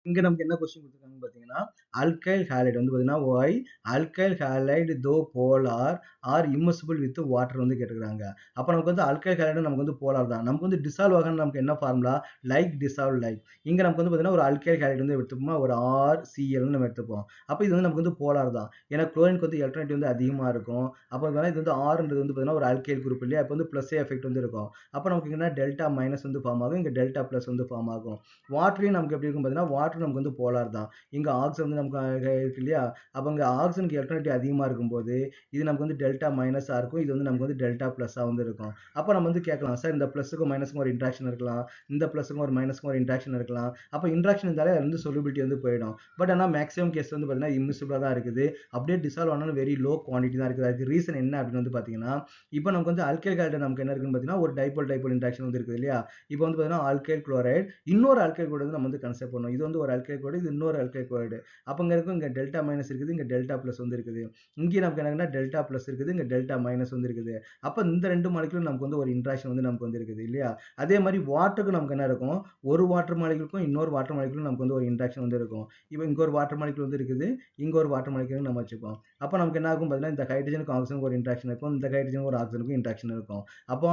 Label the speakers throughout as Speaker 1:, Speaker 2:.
Speaker 1: இங்க நமக்கு என்ன கொஸ்டின் கொடுத்துருக்காங்கன்னு பார்த்தீங்கன்னா, அல்கைல் ஹாலைடு வந்து பார்த்தீங்கன்னா, why alkyl halide though polar are immiscible with water வந்து கேட்டுருக்காங்க. அப்போ நமக்கு வந்து அல்கைல் ஹாலைடு நமக்கு வந்து போலார் தான். நமக்கு வந்து டிசால்வ் ஆகணும் நமக்கு என்ன ஃபார்முலா? Like dissolve like. இங்க நமக்கு வந்து பார்த்தீங்கன்னா, ஒரு அல்கைல் ஹாலைடு வந்து எடுத்துப்போமா, ஒரு RCl நம்ம எடுத்துப்போம். அப்போ இது வந்து நமக்கு வந்து போலார் தான். ஏன்னா குளோரினுக்கு வந்து எலக்ட்ரானிட்டி வந்து அதிகமா இருக்கும். அப்போ இது வந்து ஆர்ன்றது வந்து பார்த்தீங்கன்னா, ஒரு அல்கைல் குரூப் இல்லையா? அப்போ வந்து பிளஸ் எஃபெக்ட் வந்து இருக்கும். அப்போ நமக்கு இங்க டெல்டா மைனஸ் வந்து ஃபார்ம் ஆகும். இங்க டெல்டா பிளஸ் வந்து ஃபார்ம் ஆகும். வாட்டரையும் நமக்கு எப்படி இருக்கும் பார்த்தீங்கன்னா, வாட்டர் நமக்கு வந்து போலார் தான். இங்க ஆக்ஸிஜன் வந்து நமக்கு இருக்கு இல்லையா? அப்போ இங்க ஆக்ஸிஜனுக்கு எலக்ட்ரானிட்டி அதிகமா இருக்கும்போது, இது நமக்கு வந்து டெல்டா மைனஸா இருக்கும். இது வந்து நமக்கு வந்து டெல்டா பிளஸ்ஸா வந்து இருக்கும். அப்போ நம்ம வந்து கேட்கலாம், சார் இந்த பிளஸுக்கும் மைனஸுக்கும் ஒரு இன்ட்ராக்ஷன் இருக்கலாம். இந்த பிளஸுக்கும் ஒரு மைனஸுக்கும் ஒரு இன்ட்ராக்ஷன் இருக்கலாம். அப்போ இன்ட்ராக்ஷன் இருந்தாலே அது வந்து சொலிபிலிட்டி வந்து போயிடும். பட் ஆனால் மேக்ஸிமம் கேஸ் வந்து பார்த்தீங்கன்னா இம்மிசிபிளா தான் இருக்குது. அப்படியே டிசால்வ் ஆனாலும் வெரி லோ குவான்டிட்டி தான் இருக்குது. அதுக்கு ரீசன் என்ன அப்படின்னு வந்து பார்த்தீங்கன்னா, இப்போ நமக்கு வந்து அல்கைல் ஹாலைடு நமக்கு என்ன இருக்குன்னு பார்த்தீங்கன்னா, ஒரு டைபோல் டைபோல் இன்ட்ராக்ஷன் வந்து இருக்குது இல்லையா? இப்போ வந்து பார்த்தீங்கன்னா ஆல்கைல் குளோரைடு இன்னொரு ஆல்கைல் குளோரைடு நம்ம வந்து கன்சிடர் பண்ணணும். இது வந்து ஒரு ஆல்கைல் குளோரைடு, இது இன்னொரு ஆல்கைல் குளோரைடு. அப்போ இங்க இருக்கும் இங்க டெல்டா மைனஸ் இருக்குது, இங்க டெல்டா பிளஸ் வந்து இருக்குது. இங்கே நமக்கு என்னன்னா டெல்டா பிளஸ் இருக்குது, இங்க டெல்டா மைனஸ் வந்து இருக்குது. அப்போ இந்த ரெண்டு மாலிகுலும் நமக்கு வந்து ஒரு இன்ட்ராக்ஷன் வந்து நமக்கு வந்து இருக்குது இல்லையா? அதே மாதிரி வாட்டருக்கு நமக்கு என்ன இருக்கும்? ஒரு வாட்டர் மாலிகுலுக்கும் இன்னொரு வாட்டர் மாலிகுலும் நமக்கு வந்து ஒரு இன்ட்ராக்ஷன் வந்து இருக்கும். இப்போ இங்க ஒரு வாட்டர் மாலிகுல் வந்து இருக்குது, இங்க ஒரு வாட்டர் மாலிகுல் நம்ம வச்சுப்போம். அப்போ நமக்கு என்ன ஆகும் பார்த்தீங்கன்னா, இந்த ஹைட்ரஜனுக்கும் ஆக்சிஜனுக்கும் ஒரு இன்ட்ராக்ஷன் இருக்கும், இந்த ஹைட்ரஜனுக்கும் ஒரு ஆக்சிஜனுக்கும் இன்ட்ராக்ஷன் இருக்கும். அப்போ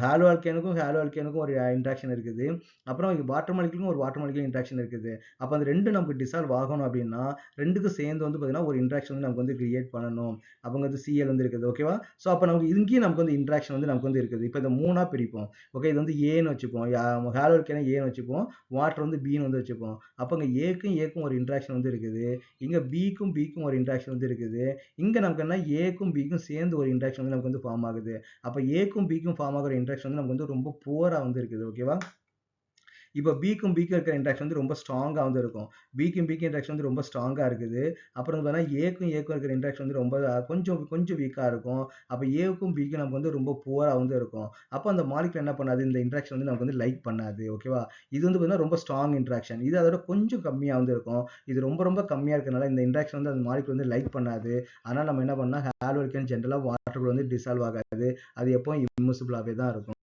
Speaker 1: ஹாலோ ஆல்கேனுக்கும் ஒரு இன்ட்ராக்ஷன் இருக்குது. அப்புறம் வாட்டர் மாலிகுலுக்கும் ஒரு வாட்டர் மாலிகுல் இன்ட்ராக்ஷன் இருக்குது. அப்போ அந்த ரெண்டு நமக்கு டிசால்வ் ஆகணும் அப்படின்னா, ரெண்டுக்கும் சேர்ந்து வந்து பார்த்தீங்கன்னா ஒரு இன்ட்ராக்ஷன் வந்து நமக்கு வந்து கிரியேட் பண்ணணும். அவங்க வந்து Cl வந்து இருக்குது ஓகேவா? ஸோ அப்போ நமக்கு இங்கேயும் நமக்கு வந்து இன்ட்ராக்ஷன் வந்து நமக்கு வந்து இருக்குது. இப்போ இதை மூணா பிரிப்போம். ஓகே, இது வந்து ஏன்னு வச்சுப்போம். ஹாலோ ஆல்கேனை ஏன்னு வச்சுப்போம், வாட்டர் வந்து பின்னு வந்து வச்சுப்போம். அப்போ இங்கே ஏக்கும் ஒரு இன்ட்ராக்ஷன் வந்து இருக்குது, இங்கே பிக்கும் ஒரு இன்ட்ராக்ஷன் வந்து இருக்குது, இங்கே நமக்கு என்ன ஏக்கும் பிக்கும் சேர்ந்து ஒரு இன்ட்ராக்ஷன் வந்து நமக்கு வந்து ஃபார்ம் ஆகுது. அப்போ ஏக்கும் பிக்கும் ஃபார்ம் ஆகிற இன்ட்ராக்ஷன் வந்து நமக்கு வந்து ரொம்ப புவரா வந்து இருக்குது ஓகேவா? இப்போ பிக்கும் இருக்கிற இன்ட்ராக்ஷன் வந்து ரொம்ப ஸ்ட்ராங்கா வந்து இருக்கும். பிக்கும் இன்ட்ராக்ஷன் வந்து ரொம்ப ஸ்ட்ராங்கா இருக்குது. அப்புறம் பார்த்தீங்கன்னா ஏக்கும் இருக்கிற இன்ட்ராக்ஷன் வந்து ரொம்ப கொஞ்சம் கொஞ்சம் வீக்கா இருக்கும். அப்போ ஏவுக்கும் பிக்கும் நமக்கு வந்து ரொம்ப புவரா வந்து இருக்கும். அப்போ அந்த மாலிகுல் என்ன பண்ணாது, இந்த இன்ட்ராக்ஷன் வந்து நமக்கு வந்து லைக் பண்ணாது ஓகேவா? இது வந்து பார்த்தீங்கன்னா ரொம்ப ஸ்ட்ராங் இன்ட்ராக்ஷன். இது அதோட கொஞ்சம் கம்மியா வந்து இருக்கும். இது ரொம்ப ரொம்ப கம்மியா இருக்கனால இந்த இன்ட்ராக்ஷன் வந்து அந்த மாலிகுல் வந்து லைக் பண்ணாது. அதனால நம்ம என்ன பண்ணா ஹாலோ ஆல்கேன் ஜெனரலா வாட்டர் வந்து டிசால்வ் ஆகாது. அது எப்பவும் இம்மிசிபிளாவே தான் இருக்கும்.